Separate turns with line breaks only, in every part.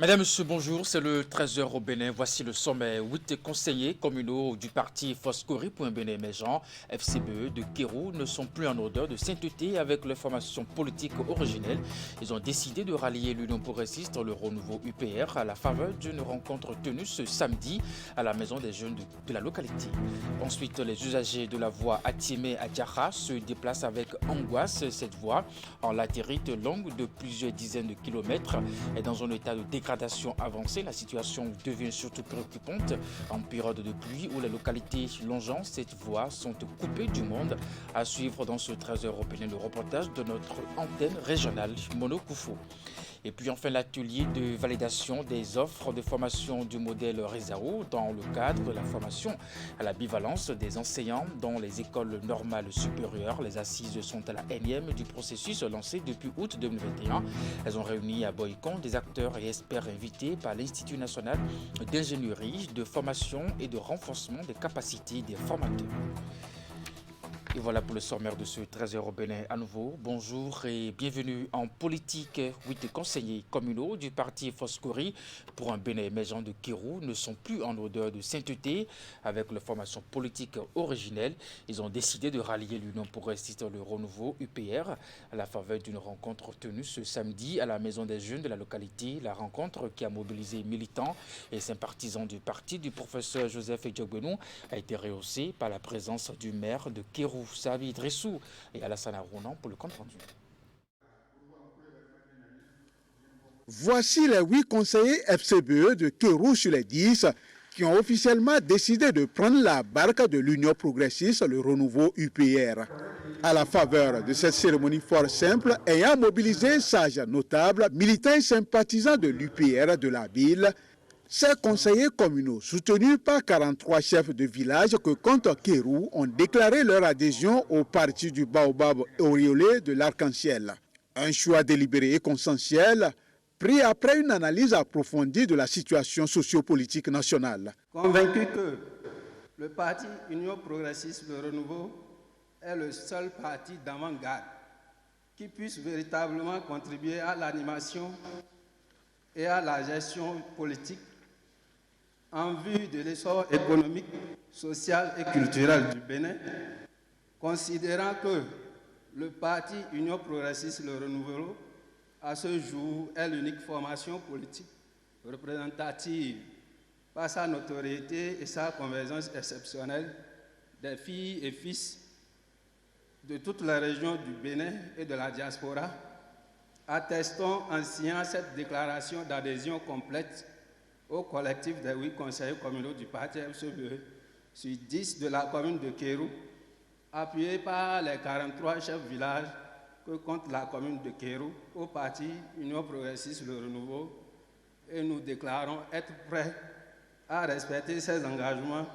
Mesdames, Messieurs, bonjour. C'est le 13h au Bénin. Voici le sommet. 8 conseillers communaux du parti Foscori pour un Bénin émergent, FCBE de Kérou, ne sont plus en odeur de sainteté avec leur formation politique originelle. Ils ont décidé de rallier l'Union progressiste, le renouveau UPR, à la faveur d'une rencontre tenue ce samedi à la maison des jeunes de la localité. Ensuite, les usagers de la voie Atimé à Diakha se déplacent avec angoisse. Cette voie, en latérite longue de plusieurs dizaines de kilomètres, est dans un état de dégradation avancée. La situation devient surtout préoccupante en période de pluie où les localités longeant cette voie sont coupées du monde. À suivre dans ce 13h européen le reportage de notre antenne régionale Mono Koufou. Et puis enfin l'atelier de validation des offres de formation du modèle Rezao dans le cadre de la formation à la bivalence des enseignants dans les écoles normales supérieures. Les assises sont à la énième du processus lancé depuis août 2021. Elles ont réuni à Boycon des acteurs et experts invités par l'Institut national d'ingénierie, de formation et de renforcement des capacités des formateurs. Et voilà pour le sommaire de ce 13h au Bénin à nouveau. Bonjour et bienvenue en politique. 8 conseillers communaux du parti Foscori pour un Bénin émergent de Kérou ne sont plus en odeur de sainteté avec leur formation politique originelle. Ils ont décidé de rallier l'Union progressiste le renouveau UPR à la faveur d'une rencontre tenue ce samedi à la maison des jeunes de la localité. La rencontre qui a mobilisé militants et sympathisants du parti du professeur Joseph Diogbenou a été rehaussée par la présence du maire de Kérou, Sabi Dressou et Alassane Arounan pour le compte rendu.
Voici les 8 conseillers FCBE de Kérou sur les 10 qui ont officiellement décidé de prendre la barque de l'Union progressiste, le renouveau UPR. À la faveur de cette cérémonie fort simple, ayant mobilisé sages, notables, militants et sympathisants de l'UPR de la ville, ces conseillers communaux, soutenus par 43 chefs de village que compte Kérou, ont déclaré leur adhésion au parti du Baobab auréolé de l'Arc-en-Ciel. Un choix délibéré et consensuel, pris après une analyse approfondie de la situation sociopolitique nationale.
Convaincu que le parti Union progressiste Le Renouveau est le seul parti d'avant-garde qui puisse véritablement contribuer à l'animation et à la gestion politique en vue de l'essor économique, social et culturel du Bénin, considérant que le parti Union progressiste Le Renouveau, à ce jour, est l'unique formation politique représentative par sa notoriété et sa convergence exceptionnelle des filles et fils de toutes les régions du Bénin et de la diaspora, attestons en signant cette déclaration d'adhésion complète au collectif des 8 conseillers communaux du parti FCBE sur 10 de la commune de Kérou, appuyé par les 43 chefs de village que compte la commune de Kérou au parti Union progressiste Le Renouveau, et nous déclarons être prêts à respecter ses engagements,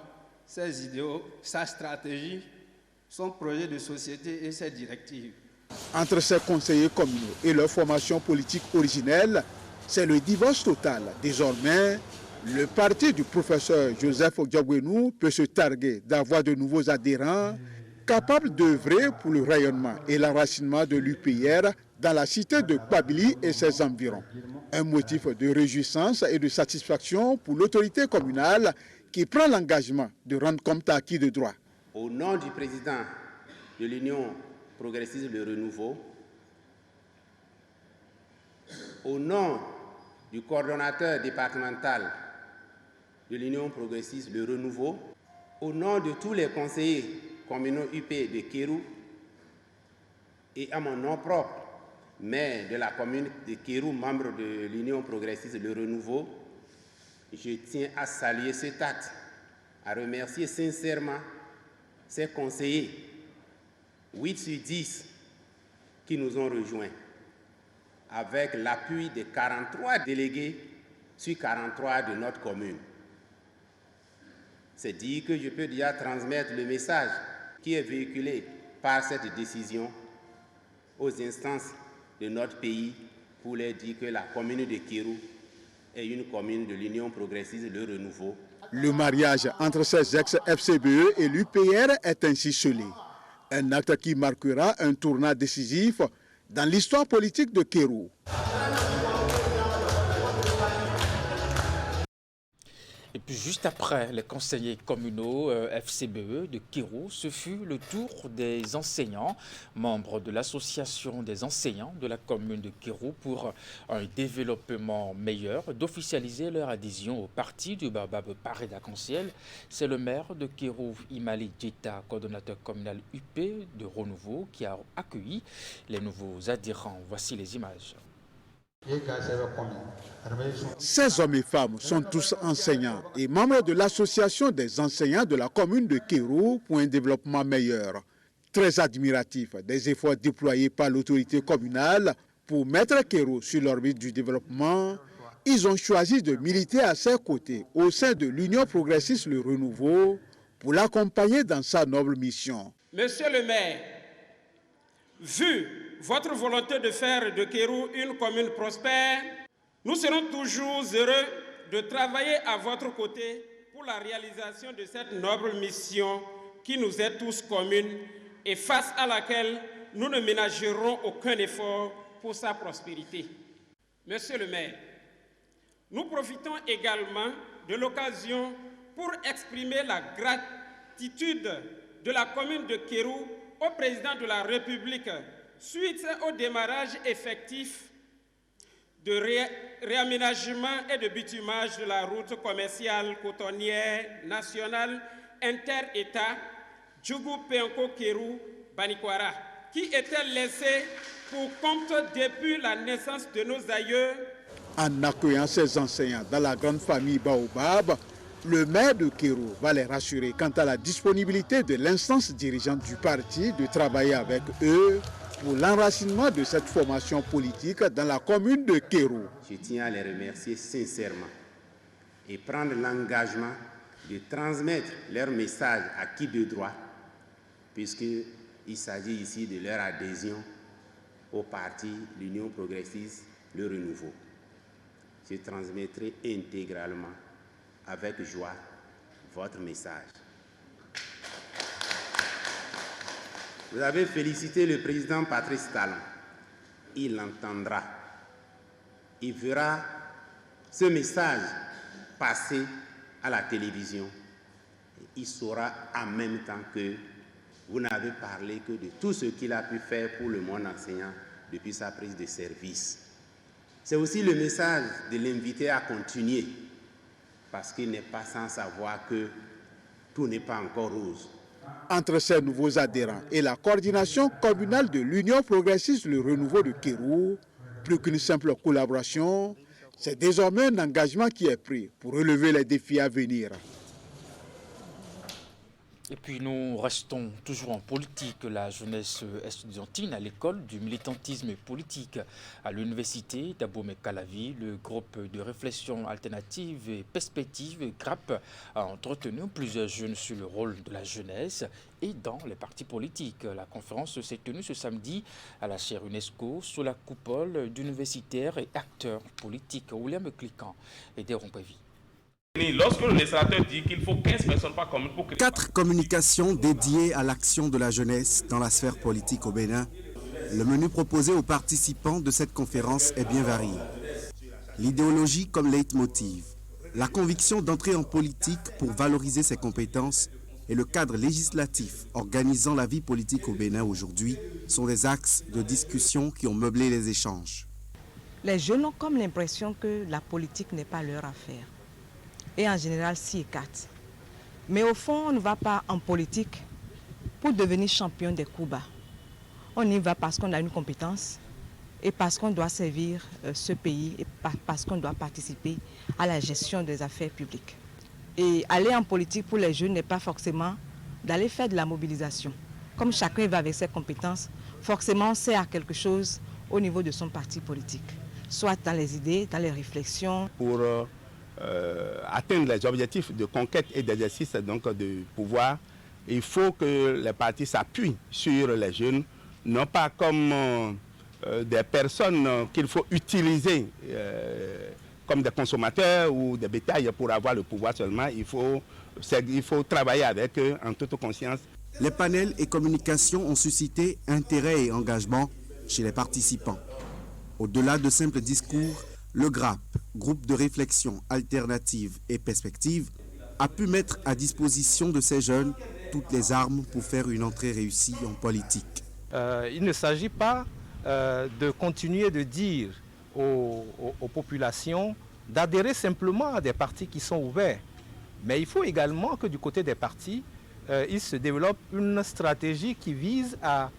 ses idéaux, sa stratégie, son projet de société et ses directives.
Entre ces conseillers communaux et leur formation politique originelle, c'est le divorce total. Désormais, le parti du professeur Joseph Diogbenou peut se targuer d'avoir de nouveaux adhérents capables d'œuvrer pour le rayonnement et l'enracinement de l'UPR dans la cité de Kpabili et ses environs. Un motif de réjouissance et de satisfaction pour l'autorité communale qui prend l'engagement de rendre compte à acquis de droit.
Au nom du président de l'Union progressiste Le Renouveau, au nom du coordonnateur départemental de l'Union progressiste Le Renouveau, au nom de tous les conseillers communaux UP de Kérou et à mon nom propre, maire de la commune de Kérou, membre de l'Union progressiste Le Renouveau, je tiens à saluer cet acte, à remercier sincèrement ces conseillers, 8 sur 10, qui nous ont rejoints, avec l'appui de 43 délégués sur 43 de notre commune. C'est dire que je peux déjà transmettre le message qui est véhiculé par cette décision aux instances de notre pays pour leur dire que la commune de Kérou est une commune de l'Union progressiste Le Renouveau.
Le mariage entre ces ex-FCBE et l'UPR est ainsi scellé. Un acte qui marquera un tournant décisif dans l'histoire politique de Kérou.
Et puis juste après les conseillers communaux FCBE de Kéro, ce fut le tour des enseignants, membres de l'association des enseignants de la commune de Kéro pour un développement meilleur, d'officialiser leur adhésion au parti du Baobab Paris d'Arc-en-Ciel. C'est le maire de Kéro, Imali Djeta, coordonnateur communal UP de Renouveau, qui a accueilli les nouveaux adhérents. Voici les images.
Ces hommes et femmes sont tous enseignants et membres de l'association des enseignants de la commune de Kéro pour un développement meilleur. Très admiratifs des efforts déployés par l'autorité communale pour mettre Kéro sur l'orbite du développement, ils ont choisi de militer à ses côtés au sein de l'Union progressiste Le Renouveau pour l'accompagner dans sa noble mission.
Monsieur le maire, vu votre volonté de faire de Kéro une commune prospère, nous serons toujours heureux de travailler à votre côté pour la réalisation de cette noble mission qui nous est tous commune et face à laquelle nous ne ménagerons aucun effort pour sa prospérité. Monsieur le maire, nous profitons également de l'occasion pour exprimer la gratitude de la commune de Kéro au président de la République suite au démarrage effectif de réaménagement et de bitumage de la route commerciale cotonnière nationale inter-État Djougou-Penko-Kéro-Banikwara, qui était laissée pour compte depuis la naissance de nos aïeux.
En accueillant ces enseignants dans la grande famille Baobab, le maire de Kéro va les rassurer quant à la disponibilité de l'instance dirigeante du parti de travailler avec eux pour l'enracinement de cette formation politique dans la commune de Kéro.
Je tiens à les remercier sincèrement et prendre l'engagement de transmettre leur message à qui de droit, puisqu'il s'agit ici de leur adhésion au parti l'Union progressiste Le Renouveau. Je transmettrai intégralement, avec joie, votre message. Vous avez félicité le président Patrice Talon. Il l'entendra. Il verra ce message passer à la télévision. Il saura en même temps que vous n'avez parlé que de tout ce qu'il a pu faire pour le monde enseignant depuis sa prise de service. C'est aussi le message de l'inviter à continuer, parce qu'il n'est pas sans savoir que tout n'est pas encore rose.
Entre ces nouveaux adhérents et la coordination communale de l'Union progressiste Le Renouveau de Kéro, plus qu'une simple collaboration, c'est désormais un engagement qui est pris pour relever les défis à venir.
Et puis nous restons toujours en politique. La jeunesse estudiantine à l'école du militantisme politique à l'université d'Abomey-Calavi, le groupe de réflexion alternative et perspective GRAP a entretenu plusieurs jeunes sur le rôle de la jeunesse et dans les partis politiques. La conférence s'est tenue ce samedi à la chaire UNESCO sous la coupole d'universitaires et acteurs politiques. William Cliquant et Déron Prévi.
Lorsque le législateur dit qu'il faut 15 personnes par commune pour créer...
4 communications dédiées à l'action de la jeunesse dans la sphère politique au Bénin. Le menu proposé aux participants de cette conférence est bien varié. L'idéologie comme leitmotiv, la conviction d'entrer en politique pour valoriser ses compétences et le cadre législatif organisant la vie politique au Bénin aujourd'hui sont des axes de discussion qui ont meublé les échanges.
Les jeunes ont comme l'impression que la politique n'est pas leur affaire. Et en général, s'y écartent. Mais au fond, on ne va pas en politique pour devenir champion des coups bas. On y va parce qu'on a une compétence et parce qu'on doit servir ce pays et parce qu'on doit participer à la gestion des affaires publiques. Et aller en politique pour les jeunes n'est pas forcément d'aller faire de la mobilisation. Comme chacun va avec ses compétences, forcément on sert à quelque chose au niveau de son parti politique. Soit dans les idées, dans les réflexions.
Pour atteindre les objectifs de conquête et d'exercice de pouvoir, il faut que les partis s'appuient sur les jeunes, non pas comme des personnes qu'il faut utiliser comme des consommateurs ou des bétails pour avoir le pouvoir seulement. Il faut travailler avec eux en toute conscience.
Les panels et communications ont suscité intérêt et engagement chez les participants. Au-delà de simples discours, le GRAP groupe de réflexion alternative et perspective, a pu mettre à disposition de ces jeunes toutes les armes pour faire une entrée réussie en politique.
Il ne s'agit pas de continuer de dire aux populations d'adhérer simplement à des partis qui sont ouverts. Mais il faut également que du côté des partis, il se développe une stratégie qui vise à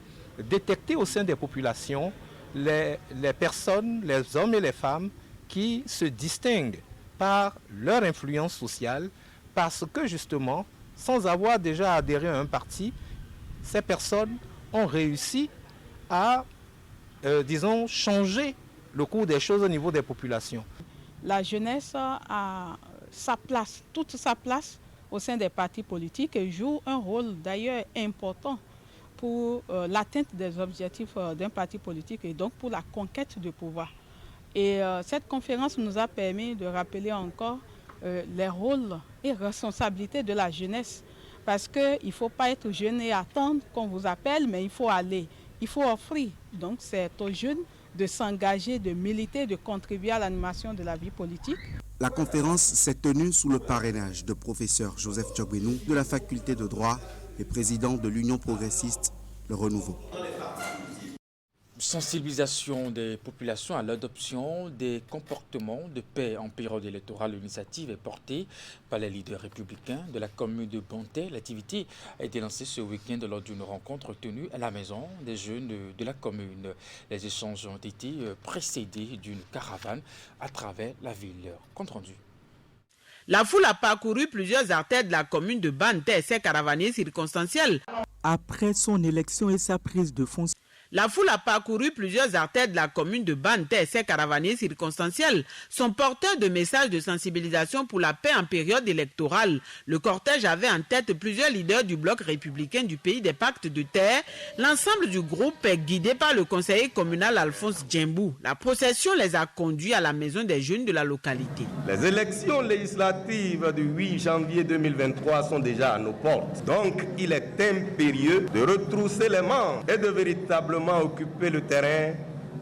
détecter au sein des populations les personnes, les hommes et les femmes qui se distinguent par leur influence sociale, parce que justement, sans avoir déjà adhéré à un parti, ces personnes ont réussi à, disons, changer le cours des choses au niveau des populations.
La jeunesse a sa place, toute sa place au sein des partis politiques et joue un rôle d'ailleurs important pour l'atteinte des objectifs d'un parti politique et donc pour la conquête du pouvoir. Et cette conférence nous a permis de rappeler encore les rôles et responsabilités de la jeunesse, parce qu'il ne faut pas être jeune et attendre qu'on vous appelle, mais il faut aller, il faut offrir. Donc c'est aux jeunes de s'engager, de militer, de contribuer à l'animation de la vie politique.
La conférence s'est tenue sous le parrainage de professeur Joseph Tchogbenou de la faculté de droit et président de l'Union progressiste Le Renouveau.
Sensibilisation des populations à l'adoption des comportements de paix en période électorale. L'initiative est portée par les leaders républicains de la commune de Banté. L'activité a été lancée ce week-end lors d'une rencontre tenue à la maison des jeunes de la commune. Les échanges ont été précédés d'une caravane à travers la ville. Compte rendu.
La foule a parcouru plusieurs artères de la commune de Banté et ses caravaniers circonstanciels.
Après son élection et sa prise de fonction,
la foule a parcouru plusieurs artères de la commune de Banté et ses caravaniers circonstanciels sont porteurs de messages de sensibilisation pour la paix en période électorale. Le cortège avait en tête plusieurs leaders du bloc républicain du pays des pactes de terre. L'ensemble du groupe est guidé par le conseiller communal Alphonse Djembou. La procession les a conduits à la maison des jeunes de la localité.
Les élections législatives du 8 janvier 2023 sont déjà à nos portes. Donc, il est impérieux de retrousser les manches et de véritablement occuper le terrain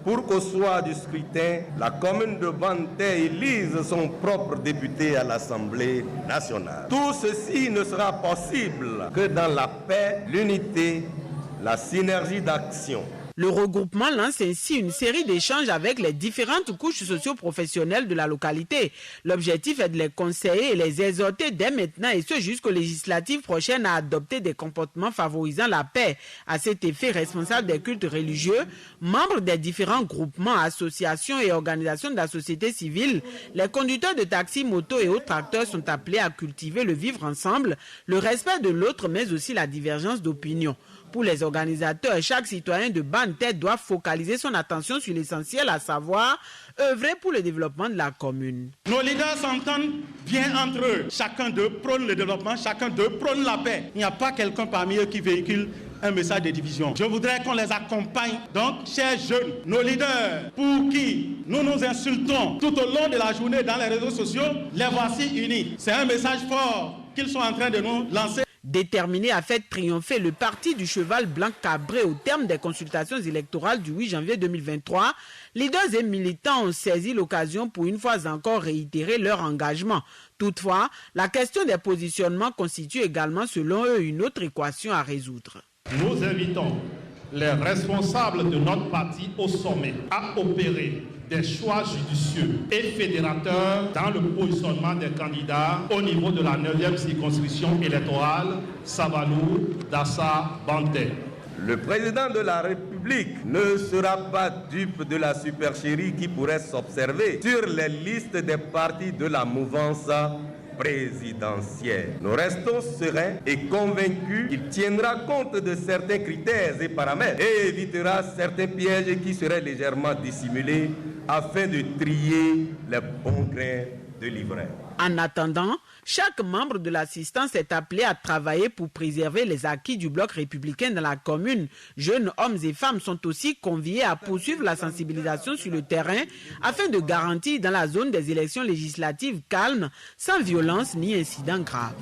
pour qu'au soir du scrutin, la commune de Banté élise son propre député à l'Assemblée nationale. Tout ceci ne sera possible que dans la paix, l'unité, la synergie d'action.
Le regroupement lance ainsi une série d'échanges avec les différentes couches socio-professionnelles de la localité. L'objectif est de les conseiller et les exhorter dès maintenant et ce jusqu'aux législatives prochaines à adopter des comportements favorisant la paix. À cet effet, responsables des cultes religieux, membres des différents groupements, associations et organisations de la société civile, les conducteurs de taxis, motos et autres acteurs sont appelés à cultiver le vivre ensemble, le respect de l'autre mais aussi la divergence d'opinion. Pour les organisateurs, chaque citoyen de Banté doit focaliser son attention sur l'essentiel, à savoir œuvrer pour le développement de la commune.
Nos leaders s'entendent bien entre eux. Chacun d'eux prône le développement, chacun d'eux prône la paix. Il n'y a pas quelqu'un parmi eux qui véhicule un message de division. Je voudrais qu'on les accompagne. Donc, chers jeunes, nos leaders, pour qui nous nous insultons tout au long de la journée dans les réseaux sociaux, les voici unis. C'est un message fort qu'ils sont en train de nous lancer.
Déterminé à faire triompher le parti du cheval blanc cabré au terme des consultations électorales du 8 janvier 2023, leaders et militants ont saisi l'occasion pour une fois encore réitérer leur engagement. Toutefois, la question des positionnements constitue également selon eux une autre équation à résoudre.
Nous invitons les responsables de notre parti au sommet à opérer des choix judicieux et fédérateurs dans le positionnement des candidats au niveau de la 9e circonscription électorale Savalou, Dassa, Banté.
Le président de la République ne sera pas dupe de la supercherie qui pourrait s'observer sur les listes des partis de la mouvance présidentielle. Nous restons sereins et convaincus qu'il tiendra compte de certains critères et paramètres et évitera certains pièges qui seraient légèrement dissimulés afin de trier les bons grains de l'ivraie.
En attendant, chaque membre de l'assistance est appelé à travailler pour préserver les acquis du bloc républicain dans la commune. Jeunes hommes et femmes sont aussi conviés à poursuivre la sensibilisation sur le terrain afin de garantir dans la zone des élections législatives calmes, sans violence ni incidents graves.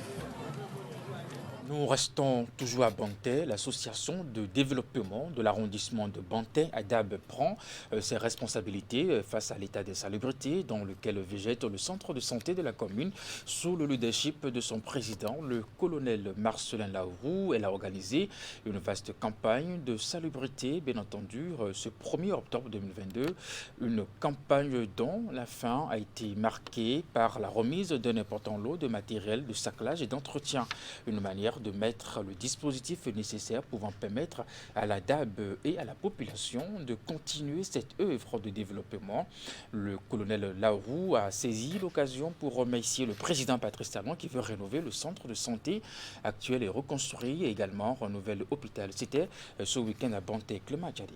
Nous restons toujours à Banté. L'association de développement de l'arrondissement de Banté, ADAB, prend ses responsabilités face à l'état de salubrité dans lequel végète le centre de santé de la commune sous le leadership de son président, le colonel Marcelin Laourou. Elle a organisé une vaste campagne de salubrité, bien entendu, ce 1er octobre 2022. Une campagne dont la fin a été marquée par la remise d'un important lot de matériel de saclage et d'entretien. Une manière de mettre le dispositif nécessaire pouvant permettre à la DAB et à la population de continuer cette œuvre de développement. Le colonel Laourou a saisi l'occasion pour remercier le président Patrice Talon qui veut rénover le centre de santé actuel et reconstruit et également renouveler l'hôpital. C'était ce week-end à Banté, Clément Djadi.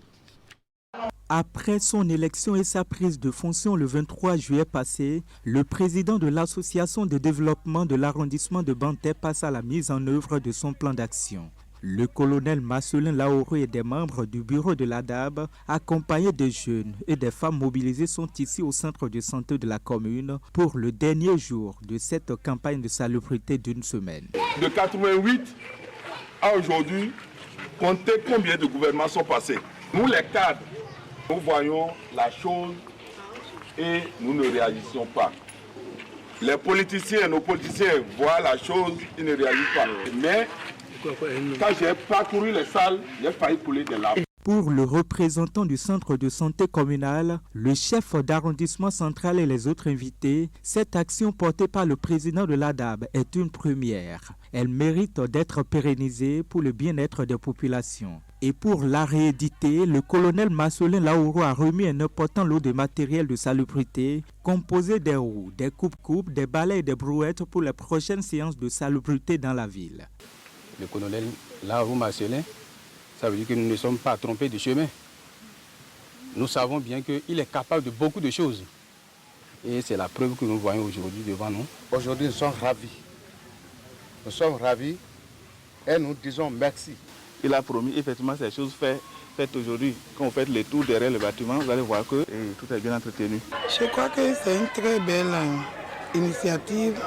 Après son élection et sa prise de fonction le 23 juillet passé, le président de l'association de développement de l'arrondissement de Banté passe à la mise en œuvre de son plan d'action. Le colonel Marcelin Laourou et des membres du bureau de l'ADAB, accompagnés des jeunes et des femmes mobilisées, sont ici au centre de santé de la commune pour le dernier jour de cette campagne de salubrité d'une semaine.
De 88 à aujourd'hui, comptez combien de gouvernements sont passés. Nous les cadres, nous voyons la chose et nous ne réagissons pas. Les politiciens, nos politiciens voient la chose, ils ne réagissent pas. Mais quand j'ai parcouru les salles, j'ai failli couler des larmes.
Pour le représentant du centre de santé communal, le chef d'arrondissement central et les autres invités, cette action portée par le président de l'ADAB est une première. Elle mérite d'être pérennisée pour le bien-être des populations. Et pour la rééditer, le colonel Marcelin Laourou a remis un important lot de matériel de salubrité composé des roues, des coupes-coupes, des balais et des brouettes pour les prochaines séances de salubrité dans la ville.
Le colonel Laourou Marcelin, ça veut dire que nous ne sommes pas trompés de chemin. Nous savons bien qu'il est capable de beaucoup de choses. Et c'est la preuve que nous voyons aujourd'hui devant nous.
Aujourd'hui, nous sommes ravis. Nous sommes ravis et nous disons merci.
Il a promis effectivement ces choses faites aujourd'hui. Quand vous faites les tours derrière le bâtiment, vous allez voir que tout est bien entretenu.
Je crois que c'est une très belle initiative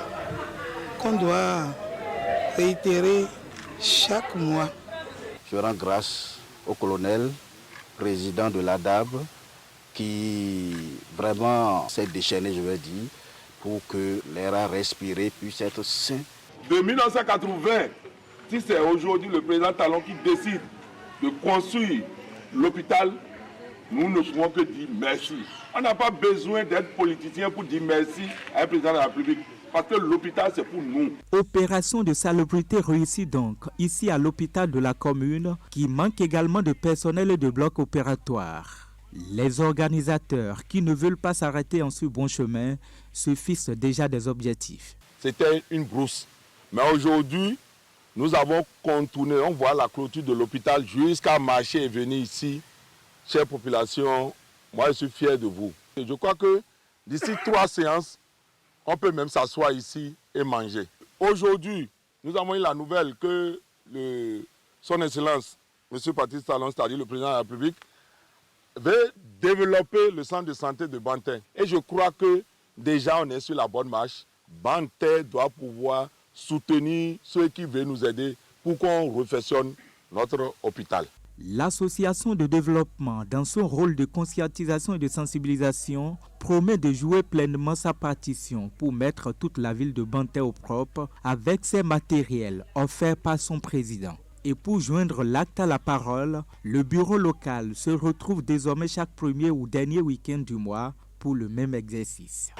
qu'on doit réitérer chaque mois.
Je rends grâce au colonel, président de l'ADAB, qui vraiment s'est déchaîné, je veux dire, pour que l'air à respirer puisse être sain.
De 1980, si c'est aujourd'hui le président Talon qui décide de construire l'hôpital, nous ne pouvons que dire merci. On n'a pas besoin d'être politicien pour dire merci à un président de la République. Parce que l'hôpital, c'est pour nous.
Opération de salubrité réussie donc, ici à l'hôpital de la commune, qui manque également de personnel et de blocs opératoires. Les organisateurs qui ne veulent pas s'arrêter en ce bon chemin se fixent déjà des objectifs.
C'était une brousse. Mais aujourd'hui, nous avons contourné, on voit la clôture de l'hôpital jusqu'à marcher et venir ici. Chère population, moi je suis fier de vous. Et je crois que d'ici 3 séances, on peut même s'asseoir ici et manger. Aujourd'hui, nous avons eu la nouvelle que son Excellence, M. Patrice Talon, c'est-à-dire le président de la République, veut développer le centre de santé de Banté. Et je crois que déjà on est sur la bonne marche. Banté doit pouvoir soutenir ceux qui veulent nous aider pour qu'on refectionne notre hôpital.
L'association de développement, dans son rôle de conscientisation et de sensibilisation, promet de jouer pleinement sa partition pour mettre toute la ville de Banté au propre avec ses matériels offerts par son président. Et pour joindre l'acte à la parole, le bureau local se retrouve désormais chaque premier ou dernier week-end du mois pour le même exercice.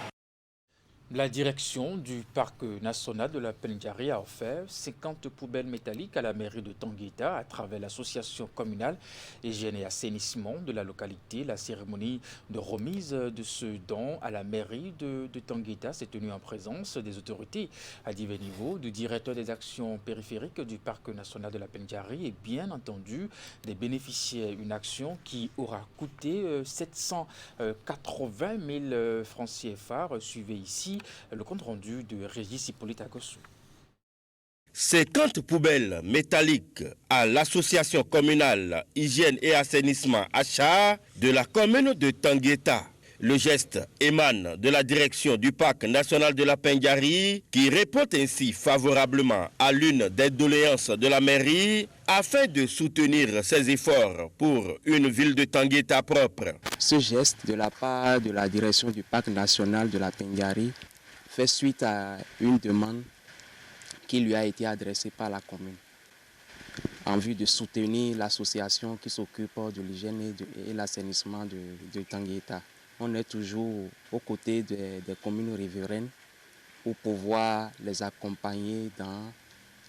La direction du parc national de la Pendjari a offert 50 poubelles métalliques à la mairie de Tangueta à travers l'association communale hygiène et assainissement de la localité. La cérémonie de remise de ce don à la mairie de Tangueta s'est tenue en présence des autorités à divers niveaux, du directeur des actions périphériques du parc national de la Pendjari et bien entendu des bénéficiaires. Une action qui aura coûté 780 000 francs CFA. Suivez ici le compte rendu de Régis Hippolyte Agossou.
50 poubelles métalliques à l'association communale hygiène et assainissement Achar de la commune de Tangueta. Le geste émane de la direction du parc national de la Pengari qui répond ainsi favorablement à l'une des doléances de la mairie afin de soutenir ses efforts pour une ville de Tangueta propre.
Ce geste de la part de la direction du parc national de la Pengari fait suite à une demande qui lui a été adressée par la commune en vue de soutenir l'association qui s'occupe de l'hygiène et l'assainissement de Tangueta. On est toujours aux côtés des communes riveraines pour pouvoir les accompagner dans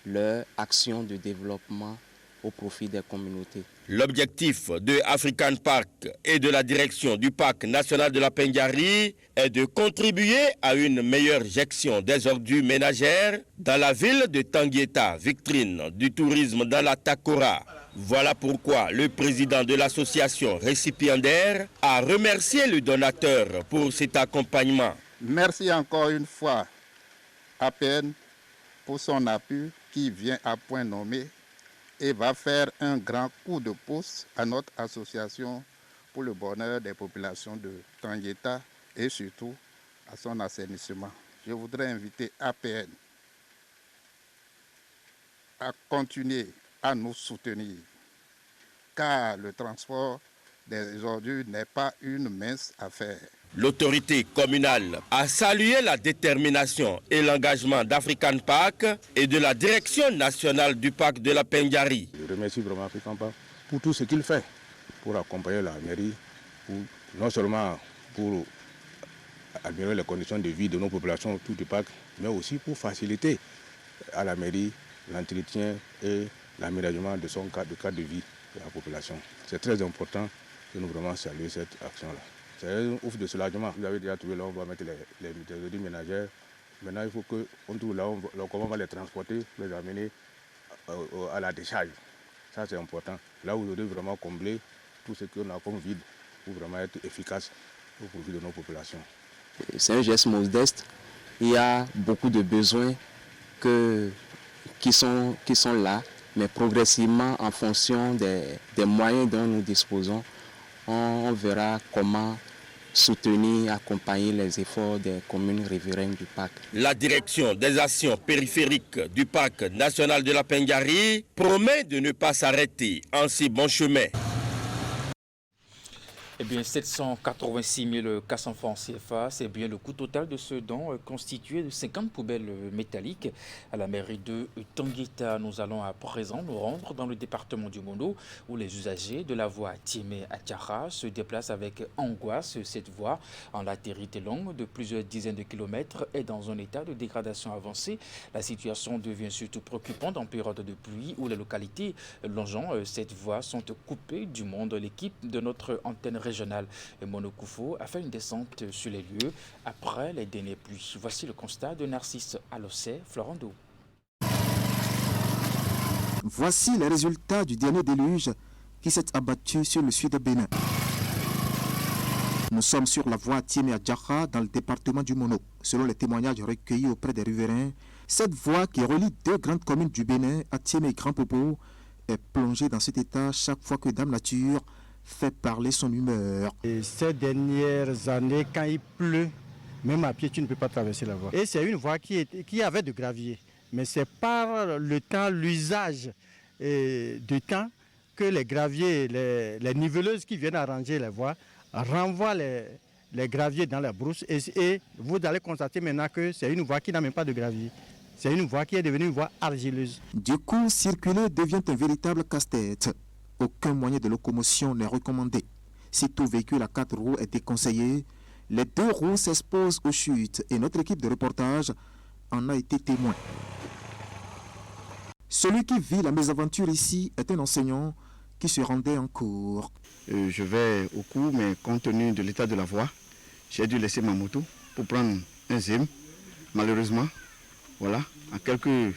leur action de développement au profit des communautés.
L'objectif de African Park et de la direction du parc national de la Pengari est de contribuer à une meilleure gestion des ordures ménagères dans la ville de Tangueta, vitrine du tourisme dans la Takora. Voilà pourquoi le président de l'association récipiendaire a remercié le donateur pour cet accompagnement.
Merci encore une fois APN pour son appui qui vient à point nommé et va faire un grand coup de pouce à notre association pour le bonheur des populations de Tangueta et surtout à son assainissement. Je voudrais inviter APN à continuer à nous soutenir, car le transport des ordures n'est pas une mince affaire.
L'autorité communale a salué la détermination et l'engagement d'African Park et de la direction nationale du parc de la Pengari.
Je remercie vraiment African Park pour tout ce qu'il fait pour accompagner la mairie, non seulement pour améliorer les conditions de vie de nos populations autour du parc, mais aussi pour faciliter à la mairie l'entretien et l'aménagement de son cadre de vie de la population. C'est très important que nous vraiment saluer cette action-là. C'est un ouf de soulagement. Vous avez déjà trouvé là, on va mettre les ordures ménagères. Maintenant, il faut qu'on trouve là, comment on va les transporter, les amener à la décharge. Ça, c'est important. Là, vous devez vraiment combler tout ce qu'on a comme vide pour vraiment être efficace au profit de nos populations.
C'est un geste modeste. Il y a beaucoup de besoins qui sont là, mais progressivement, en fonction des moyens dont nous disposons, on verra comment soutenir, accompagner les efforts des communes riveraines du parc.
La direction des actions périphériques du parc national de la Pengari promet de ne pas s'arrêter en si bon chemin.
Eh bien, 786 400 francs CFA, c'est bien le coût total de ce don constitué de 50 poubelles métalliques à la mairie de Tangueta. Nous allons à présent nous rendre dans le département du Mono où les usagers de la voie Tiémé-Atiara se déplacent avec angoisse. Cette voie en latérité longue de plusieurs dizaines de kilomètres est dans un état de dégradation avancée. La situation devient surtout préoccupante en période de pluie où les localités longeant cette voie sont coupées du monde. L'équipe de notre antenne régionale Monokoufo a fait une descente sur les lieux après les dernières pluies. Voici le constat de Narcisse Alossé, Florando.
Voici les résultats du dernier déluge qui s'est abattu sur le sud de Bénin. Nous sommes sur la voie Tiémé-Atiara dans le département du Mono. Selon les témoignages recueillis auprès des riverains, cette voie qui relie deux grandes communes du Bénin, Atiémé et Grand Popo, est plongée dans cet état chaque fois que Dame Nature fait parler son humeur.
Et ces dernières années, quand il pleut, même à pied, tu ne peux pas traverser la voie. Et c'est une voie qui avait de gravier. Mais c'est par le temps, l'usage du temps, que les graviers, les niveleuses qui viennent arranger les voies, renvoient les graviers dans la brousse. Et vous allez constater maintenant que c'est une voie qui n'a même pas de gravier. C'est une voie qui est devenue une voie argileuse.
Du coup, circuler devient un véritable casse-tête. Aucun moyen de locomotion n'est recommandé. Si tout véhicule à 4 roues est déconseillé, les 2 roues s'exposent aux chutes et notre équipe de reportage en a été témoin. Celui qui vit la mésaventure ici est un enseignant qui se rendait en cours.
Je vais au cours, mais compte tenu de l'état de la voie, j'ai dû laisser ma moto pour prendre un ZEM. Malheureusement, voilà, à quelques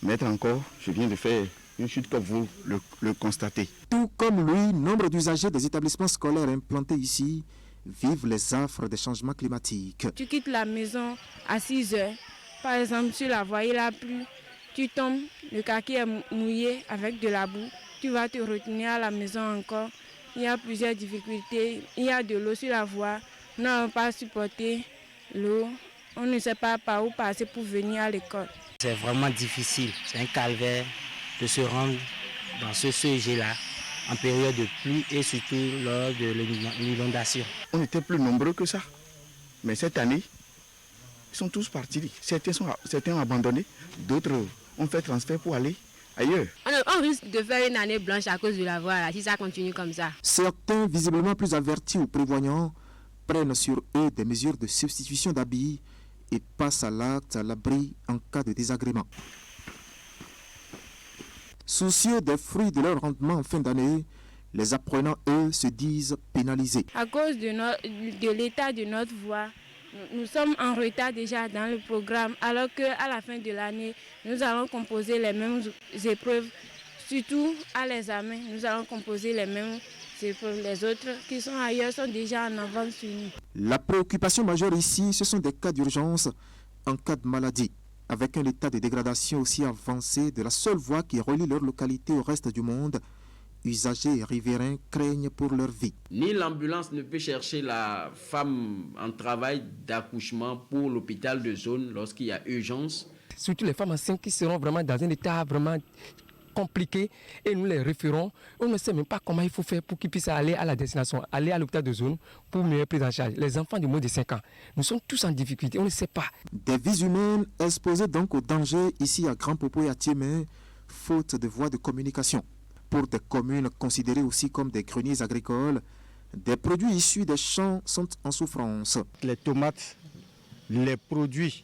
mètres encore, je viens de faire une chute comme vous le constatez.
Tout comme lui, nombre d'usagers des établissements scolaires implantés ici vivent les affres des changements climatiques.
Tu quittes la maison à 6 heures. Par exemple, sur la voie, il a plu. Tu tombes, le kaki est mouillé avec de la boue. Tu vas te retenir à la maison encore. Il y a plusieurs difficultés. Il y a de l'eau sur la voie. Nous n'avons pas supporté l'eau. On ne sait pas par où passer pour venir à l'école.
C'est vraiment difficile. C'est un calvaire de se rendre dans ce CEG-là en période de pluie et surtout lors de l'inondation.
On était plus nombreux que ça. Mais cette année, ils sont tous partis. Certains ont abandonné, d'autres ont fait transfert pour aller ailleurs.
On risque de faire une année blanche à cause de la voie là, si ça continue comme ça.
Certains, visiblement plus avertis ou prévoyants, prennent sur eux des mesures de substitution d'habits et passent à l'acte à l'abri en cas de désagrément. Soucieux des fruits de leur rendement en fin d'année, les apprenants, eux, se disent pénalisés.
À cause de l'état de notre voie, nous sommes en retard déjà dans le programme, alors qu'à la fin de l'année, nous allons composer les mêmes épreuves, surtout à l'examen, nous allons composer les mêmes épreuves. Les autres qui sont ailleurs sont déjà en avance sur nous.
La préoccupation majeure ici, ce sont des cas d'urgence en cas de maladie, avec un état de dégradation aussi avancé de la seule voie qui relie leur localité au reste du monde. Usagers et riverains craignent pour leur vie.
Ni l'ambulance ne peut chercher la femme en travail d'accouchement pour l'hôpital de zone lorsqu'il y a urgence.
Surtout les femmes enceintes qui seront vraiment dans un état vraiment compliqué et nous les référons. On ne sait même pas comment il faut faire pour qu'ils puissent aller à la destination, aller à l'hôpital de zone pour mieux prise en charge. Les enfants de moins de 5 ans, nous sommes tous en difficulté, on ne sait pas.
Des vies humaines exposées donc au danger ici à Grand Popo et à Thiémé, faute de voies de communication. Pour des communes considérées aussi comme des greniers agricoles, des produits issus des champs sont en souffrance.
Les tomates, les produits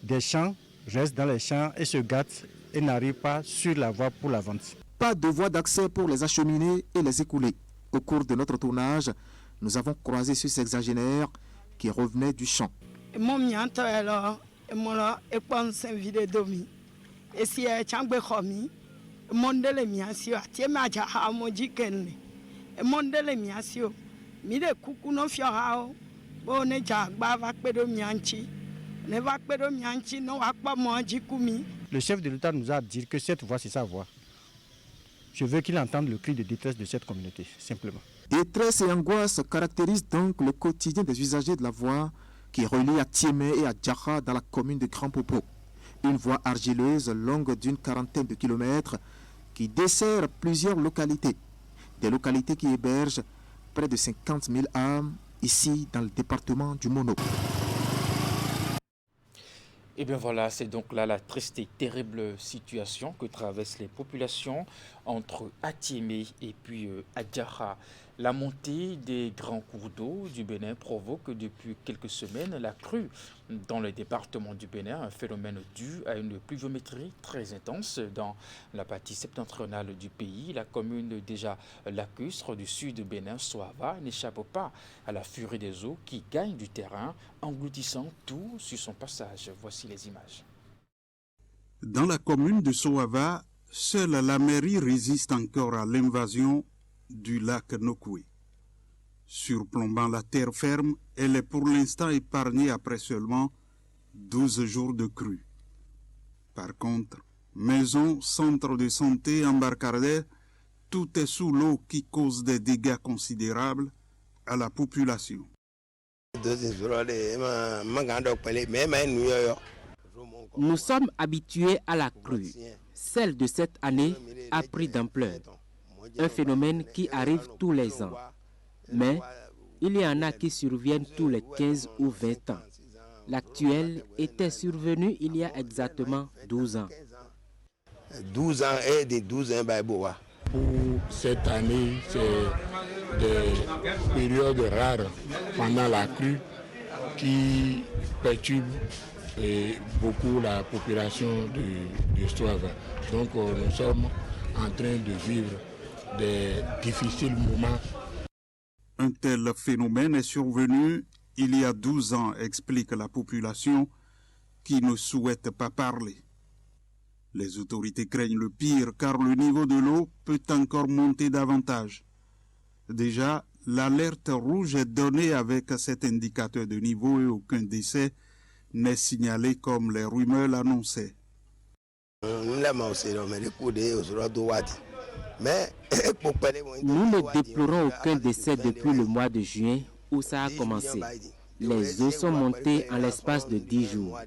des champs restent dans les champs et se gâtent et n'arrivent pas sur la voie pour la vente.
Pas de voie d'accès pour les acheminer et les écouler. Au cours de notre tournage, nous avons croisé ce sexagénaire qui revenait du champ.
Mondele miasio atiema jaha mojikenne mondele miasio mide kuku no fiorao bone jagba va pedo mianchi ne va pedo mianchi no akpa mojikumi.
Le chef de l'État nous a dit que cette voie c'est sa voie. Je veux qu'il entende le cri de détresse de cette communauté, simplement.
Détresse et angoisse caractérisent donc le quotidien des usagers de la voie qui relie à Thiémé et à Djaha dans la commune de Grand Popo. Une voie argileuse longue d'une 40aine de kilomètres qui dessert plusieurs localités. Des localités qui hébergent près de 50 000 âmes ici dans le département du Mono.
Et bien voilà, c'est donc là la triste et terrible situation que traversent les populations entre Atiémé et puis Adjara. La montée des grands cours d'eau du Bénin provoque depuis quelques semaines la crue dans le département du Bénin, un phénomène dû à une pluviométrie très intense dans la partie septentrionale du pays. La commune déjà lacustre du sud du Bénin, Soava, n'échappe pas à la furie des eaux qui gagnent du terrain, engloutissant tout sur son passage. Voici les images.
Dans la commune de Soava, seule la mairie résiste encore à l'invasion du lac Nokoué. Surplombant la terre ferme, elle est pour l'instant épargnée après seulement 12 jours de crue. Par contre, maisons, centres de santé, embarcadères, tout est sous l'eau qui cause des dégâts considérables à la population.
Nous sommes habitués à la crue. Celle de cette année a pris d'ampleur. Un phénomène qui arrive tous les ans. Mais il y en a qui surviennent tous les 15 ou 20 ans. L'actuel était survenu il y a exactement 12 ans.
12 ans et des 12 ans.
Pour cette année, c'est des périodes rares pendant la crue qui perturbent beaucoup la population de Soava. Donc nous sommes en train de vivre des difficiles moments.
Un tel phénomène est survenu il y a 12 ans, explique la population qui ne souhaite pas parler. Les autorités craignent le pire car le niveau de l'eau peut encore monter davantage. Déjà, l'alerte rouge est donnée avec cet indicateur de niveau et aucun décès n'est signalé comme les rumeurs l'annonçaient.
Nous ne déplorons aucun décès depuis le mois de juin où ça a commencé. Les eaux sont montées en l'espace de 10 jours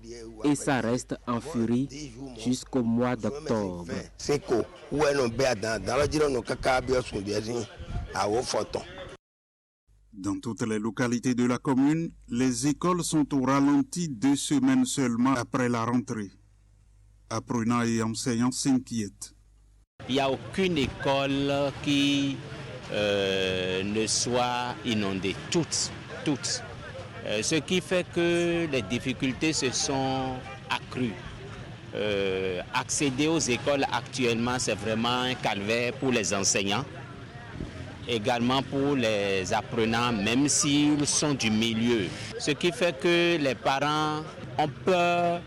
et ça reste en furie jusqu'au mois d'octobre.
Dans toutes les localités de la commune, les écoles sont au ralenti 2 semaines seulement après la rentrée. Apprenants et enseignants s'inquiètent.
Il n'y a aucune école qui ne soit inondée, toutes. Ce qui fait que les difficultés se sont accrues. Accéder aux écoles actuellement, c'est vraiment un calvaire pour les enseignants, également pour les apprenants, même s'ils sont du milieu. Ce qui fait que les parents ont peur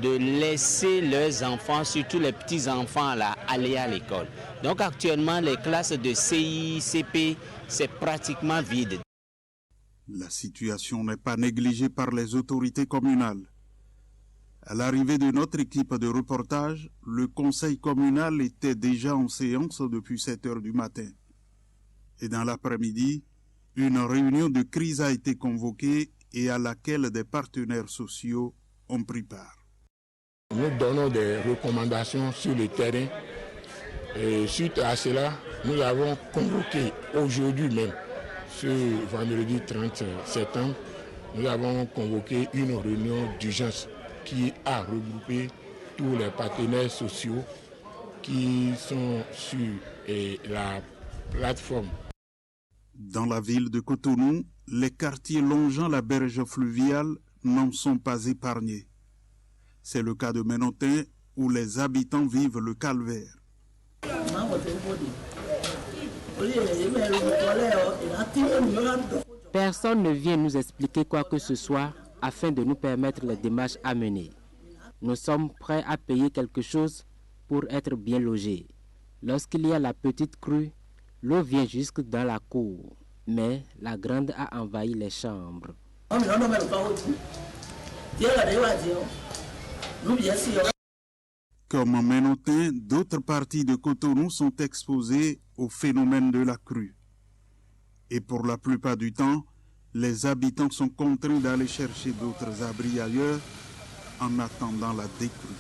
de laisser leurs enfants, surtout les petits-enfants, là, aller à l'école. Donc actuellement, les classes de CI, CP, c'est pratiquement vide.
La situation n'est pas négligée par les autorités communales. À l'arrivée de notre équipe de reportage, le conseil communal était déjà en séance depuis 7 heures du matin. Et dans l'après-midi, une réunion de crise a été convoquée et à laquelle des partenaires sociaux ont pris part.
Nous donnons des recommandations sur le terrain. Et suite à cela, nous avons convoqué aujourd'hui même, ce vendredi 30 septembre, nous avons convoqué une réunion d'urgence qui a regroupé tous les partenaires sociaux qui sont sur la plateforme.
Dans la ville de Cotonou, les quartiers longeant la berge fluviale n'en sont pas épargnés. C'est le cas de Ménotin où les habitants vivent le calvaire.
Personne ne vient nous expliquer quoi que ce soit afin de nous permettre les démarches à mener. Nous sommes prêts à payer quelque chose pour être bien logés. Lorsqu'il y a la petite crue, l'eau vient jusque dans la cour, mais la grande a envahi les chambres.
Comme en Ménotin, d'autres parties de Cotonou sont exposées au phénomène de la crue. Et pour la plupart du temps, les habitants sont contraints d'aller chercher d'autres abris ailleurs en attendant la décrue.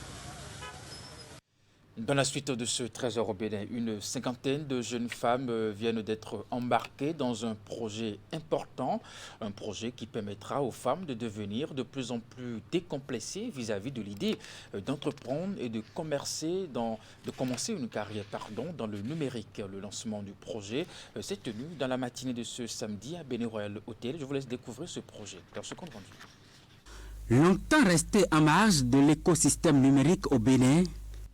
Dans la suite de ce trésor au Bénin, une cinquantaine de jeunes femmes viennent d'être embarquées dans un projet important, un projet qui permettra aux femmes de devenir de plus en plus décomplexées vis-à-vis de l'idée d'entreprendre et de commencer une carrière dans le numérique. Le lancement du projet s'est tenu dans la matinée de ce samedi à Bénin Royal Hotel. Je vous laisse découvrir ce projet dans ce compte rendu.
Longtemps resté en marge de l'écosystème numérique au Bénin,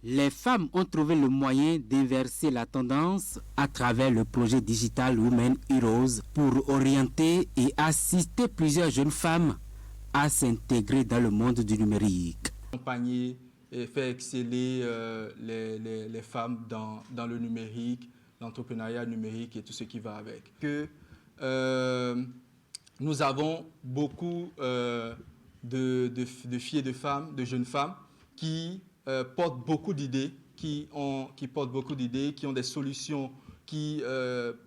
les femmes ont trouvé le moyen d'inverser la tendance à travers le projet Digital Women Heroes pour orienter et assister plusieurs jeunes femmes à s'intégrer dans le monde du numérique.
Accompagner et faire exceller les femmes dans le numérique, l'entrepreneuriat numérique et tout ce qui va avec. Nous avons beaucoup de filles et de femmes, de jeunes femmes qui portent beaucoup d'idées, qui ont des solutions, qui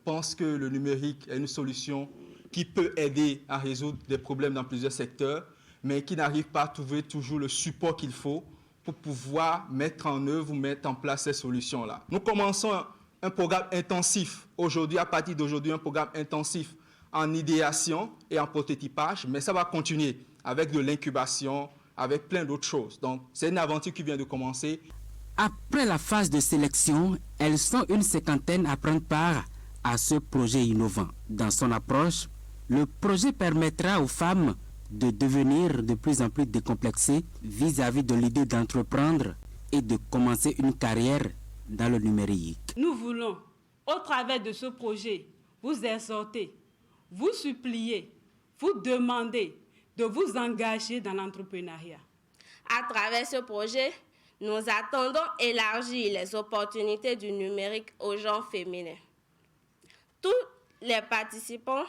pensent que le numérique est une solution qui peut aider à résoudre des problèmes dans plusieurs secteurs, mais qui n'arrivent pas à trouver toujours le support qu'il faut pour pouvoir mettre en œuvre ou mettre en place ces solutions-là. Nous commençons un programme intensif aujourd'hui, à partir d'aujourd'hui, un programme intensif en idéation et en prototypage, mais ça va continuer avec de l'incubation, avec plein d'autres choses. Donc, c'est une aventure qui vient de commencer.
Après la phase de sélection, elles sont une cinquantaine à prendre part à ce projet innovant. Dans son approche, le projet permettra aux femmes de devenir de plus en plus décomplexées vis-à-vis de l'idée d'entreprendre et de commencer une carrière dans le numérique.
Nous voulons, au travers de ce projet, vous exhorter, vous supplier, vous demander de vous engager dans l'entrepreneuriat.
À travers ce projet, nous attendons élargir les opportunités du numérique aux genres féminins. Tous les participants,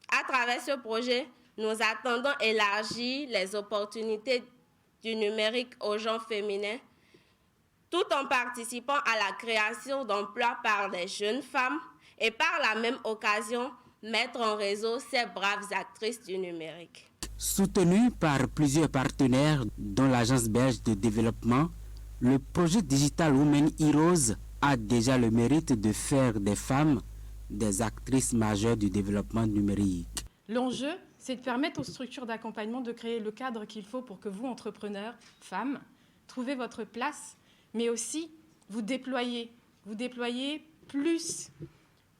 à travers ce projet, nous attendons élargir les opportunités du numérique aux genres féminins, tout en participant à la création d'emplois par les jeunes femmes et par la même occasion, mettre en réseau ces braves actrices du numérique.
Soutenu par plusieurs partenaires, dont l'Agence belge de développement, le projet Digital Women Heroes a déjà le mérite de faire des femmes des actrices majeures du développement numérique.
L'enjeu, c'est de permettre aux structures d'accompagnement de créer le cadre qu'il faut pour que vous, entrepreneurs, femmes, trouvez votre place, mais aussi vous déployez plus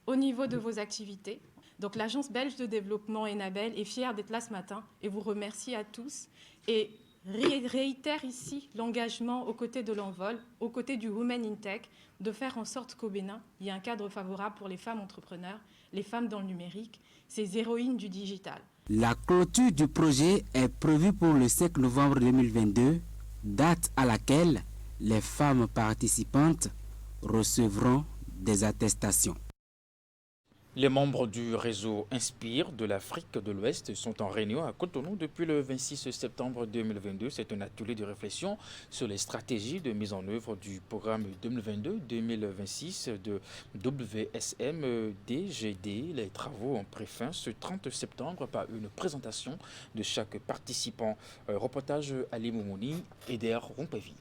au niveau de vos activités. Donc l'Agence belge de développement Enabel est fière d'être là ce matin et vous remercie à tous et réitère ici l'engagement aux côtés de l'Envol, aux côtés du Women in Tech, de faire en sorte qu'au Bénin, il y ait un cadre favorable pour les femmes entrepreneurs, les femmes dans le numérique, ces héroïnes du digital.
La clôture du projet est prévue pour le 5 novembre 2022, date à laquelle les femmes participantes recevront des attestations.
Les membres du réseau Inspire de l'Afrique de l'Ouest sont en réunion à Cotonou depuis le 26 septembre 2022. C'est un atelier de réflexion sur les stratégies de mise en œuvre du programme 2022-2026 de WSM-DGD. Les travaux ont pris fin ce 30 septembre par une présentation de chaque participant. Reportage Ali Moumouni et Der Rompevi.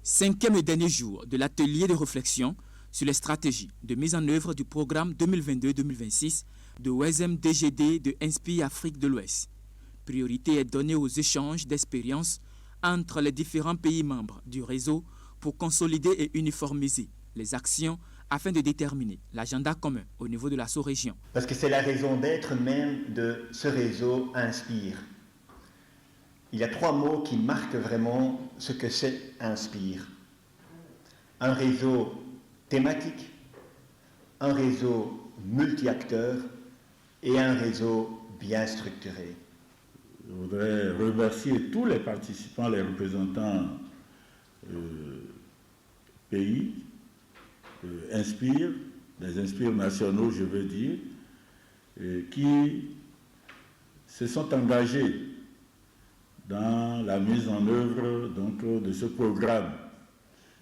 5e et dernier jour de l'atelier de réflexion sur les stratégies de mise en œuvre du programme 2022-2026 de WSM-DGD de Inspire Afrique de l'Ouest. Priorité est donnée aux échanges d'expériences entre les différents pays membres du réseau pour consolider et uniformiser les actions afin de déterminer l'agenda commun au niveau de la sous-région.
Parce que c'est la raison d'être même de ce réseau Inspire. Il y a 3 mots qui marquent vraiment ce que c'est Inspire. Un réseau thématique, un réseau multi-acteurs et un réseau bien structuré.
Je voudrais remercier tous les participants, les représentants pays, Inspire, les Inspire nationaux, je veux dire, qui se sont engagés dans la mise en œuvre donc, de ce programme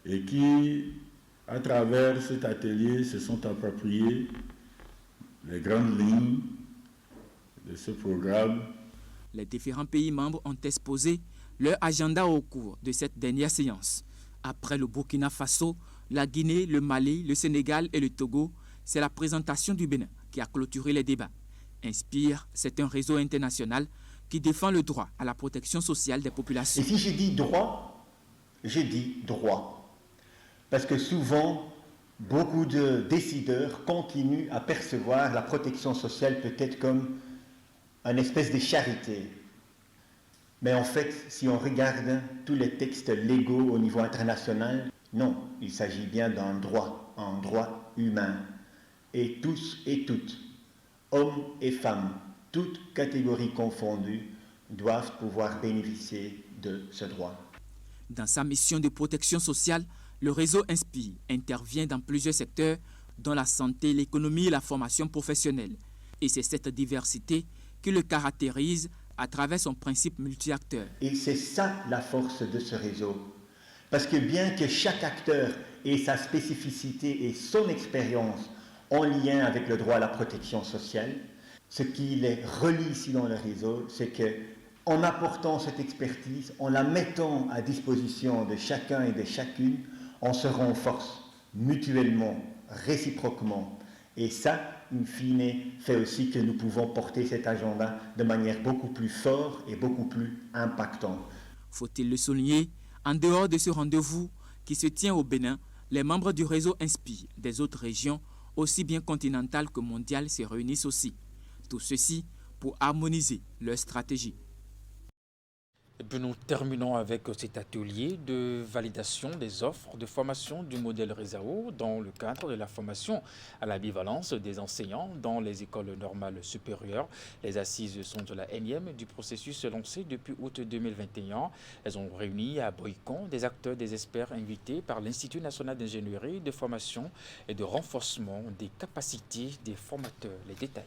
et qui, à travers cet atelier, se sont appropriés les grandes lignes de ce programme.
Les différents pays membres ont exposé leur agenda au cours de cette dernière séance. Après le Burkina Faso, la Guinée, le Mali, le Sénégal et le Togo, c'est la présentation du Bénin qui a clôturé les débats. Inspire, c'est un réseau international qui défend le droit à la protection sociale des populations.
Et si je dis droit, je dis droit. Parce que souvent, beaucoup de décideurs continuent à percevoir la protection sociale peut-être comme une espèce de charité. Mais en fait, si on regarde tous les textes légaux au niveau international, non, il s'agit bien d'un droit, un droit humain. Et tous et toutes, hommes et femmes, toutes catégories confondues, doivent pouvoir bénéficier de ce droit.
Dans sa mission de protection sociale, le réseau Inspire intervient dans plusieurs secteurs, dont la santé, l'économie et la formation professionnelle. Et c'est cette diversité qui le caractérise à travers son principe multi-acteur.
Et c'est ça la force de ce réseau. Parce que bien que chaque acteur ait sa spécificité et son expérience en lien avec le droit à la protection sociale, ce qui les relie ici dans le réseau, c'est qu'en apportant cette expertise, en la mettant à disposition de chacun et de chacune, on se renforce mutuellement, réciproquement. Et ça, in fine, fait aussi que nous pouvons porter cet agenda de manière beaucoup plus forte et beaucoup plus impactante.
Faut-il le souligner, en dehors de ce rendez-vous qui se tient au Bénin, les membres du réseau Inspire des autres régions, aussi bien continentales que mondiales, se réunissent aussi. Tout ceci pour harmoniser leur stratégie.
Et puis nous terminons avec cet atelier de validation des offres de formation du modèle Réseau dans le cadre de la formation à la bivalence des enseignants dans les écoles normales supérieures. Les assises sont de la 1e du processus lancé depuis août 2021. Elles ont réuni à Boycon des acteurs, des experts invités par l'Institut national d'ingénierie, de formation et de renforcement des capacités des formateurs. Les détails.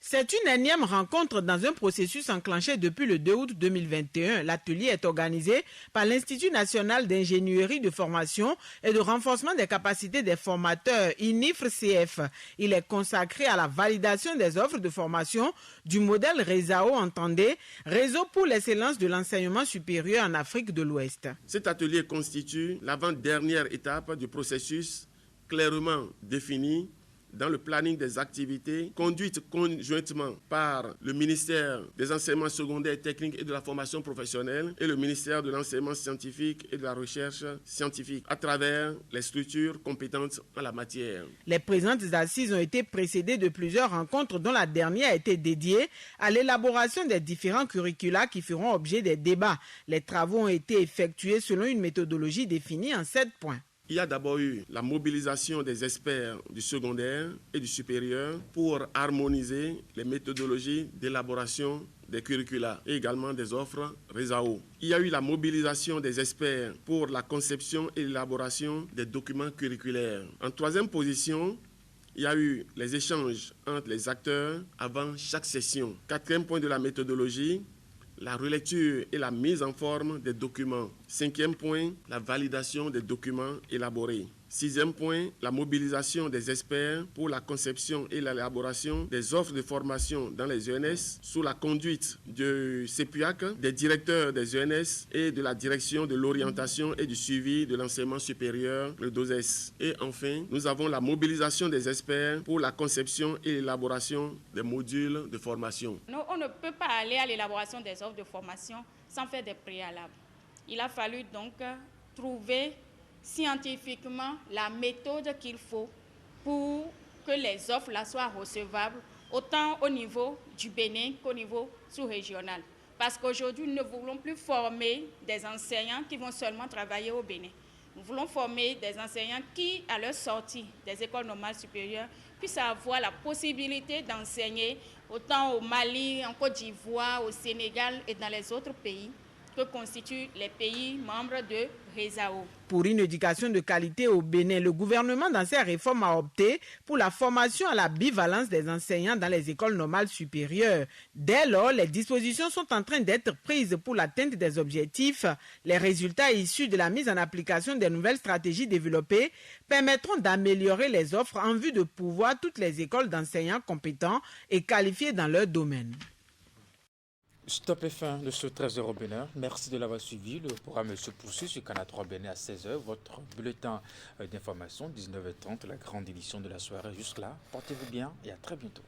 C'est une énième rencontre dans un processus enclenché depuis le 2 août 2021. L'atelier est organisé par l'Institut national d'ingénierie de formation et de renforcement des capacités des formateurs, INIFR-CF. Il est consacré à la validation des offres de formation du modèle RESAO, entendez, Réseau pour l'excellence de l'enseignement supérieur en Afrique de l'Ouest.
Cet atelier constitue l'avant-dernière étape du processus clairement défini dans le planning des activités conduites conjointement par le ministère des enseignements secondaires, techniques et de la formation professionnelle et le ministère de l'enseignement scientifique et de la recherche scientifique à travers les structures compétentes en la matière.
Les présentes assises ont été précédées de plusieurs rencontres dont la dernière a été dédiée à l'élaboration des différents curricula qui feront objet des débats. Les travaux ont été effectués selon une méthodologie définie en 7 points.
Il y a d'abord eu la mobilisation des experts du secondaire et du supérieur pour harmoniser les méthodologies d'élaboration des curricula et également des offres RESAO. Il y a eu la mobilisation des experts pour la conception et l'élaboration des documents curriculaires. En troisième position, il y a eu les échanges entre les acteurs avant chaque session. Quatrième point de la méthodologie, la relecture et la mise en forme des documents. Cinquième point, la validation des documents élaborés. Sixième point, la mobilisation des experts pour la conception et l'élaboration des offres de formation dans les ENS sous la conduite du CEPUAC, des directeurs des ENS et de la direction de l'orientation et du suivi de l'enseignement supérieur, le DOSES. Et enfin, nous avons la mobilisation des experts pour la conception et l'élaboration des modules de formation.
Nous, on ne peut pas aller à l'élaboration des offres de formation sans faire des préalables. Il a fallu donc trouver scientifiquement la méthode qu'il faut pour que les offres là soient recevables autant au niveau du Bénin qu'au niveau sous-régional. Parce qu'aujourd'hui, nous ne voulons plus former des enseignants qui vont seulement travailler au Bénin. Nous voulons former des enseignants qui, à leur sortie des écoles normales supérieures, puissent avoir la possibilité d'enseigner autant au Mali, en Côte d'Ivoire, au Sénégal et dans les autres pays que constituent les pays membres de RESAO.
Pour une éducation de qualité au Bénin, le gouvernement dans ses réformes a opté pour la formation à la bivalence des enseignants dans les écoles normales supérieures. Dès lors, les dispositions sont en train d'être prises pour l'atteinte des objectifs. Les résultats issus de la mise en application des nouvelles stratégies développées permettront d'améliorer les offres en vue de pourvoir toutes les écoles d'enseignants compétents et qualifiés dans leur domaine.
Stop et fin de ce 13h au Bénin. Merci de l'avoir suivi. Le programme se poursuit sur Canal 3 Bénin à 16h. Votre bulletin d'information, 19h30, la grande édition de la soirée. Jusque-là, portez-vous bien et à très bientôt.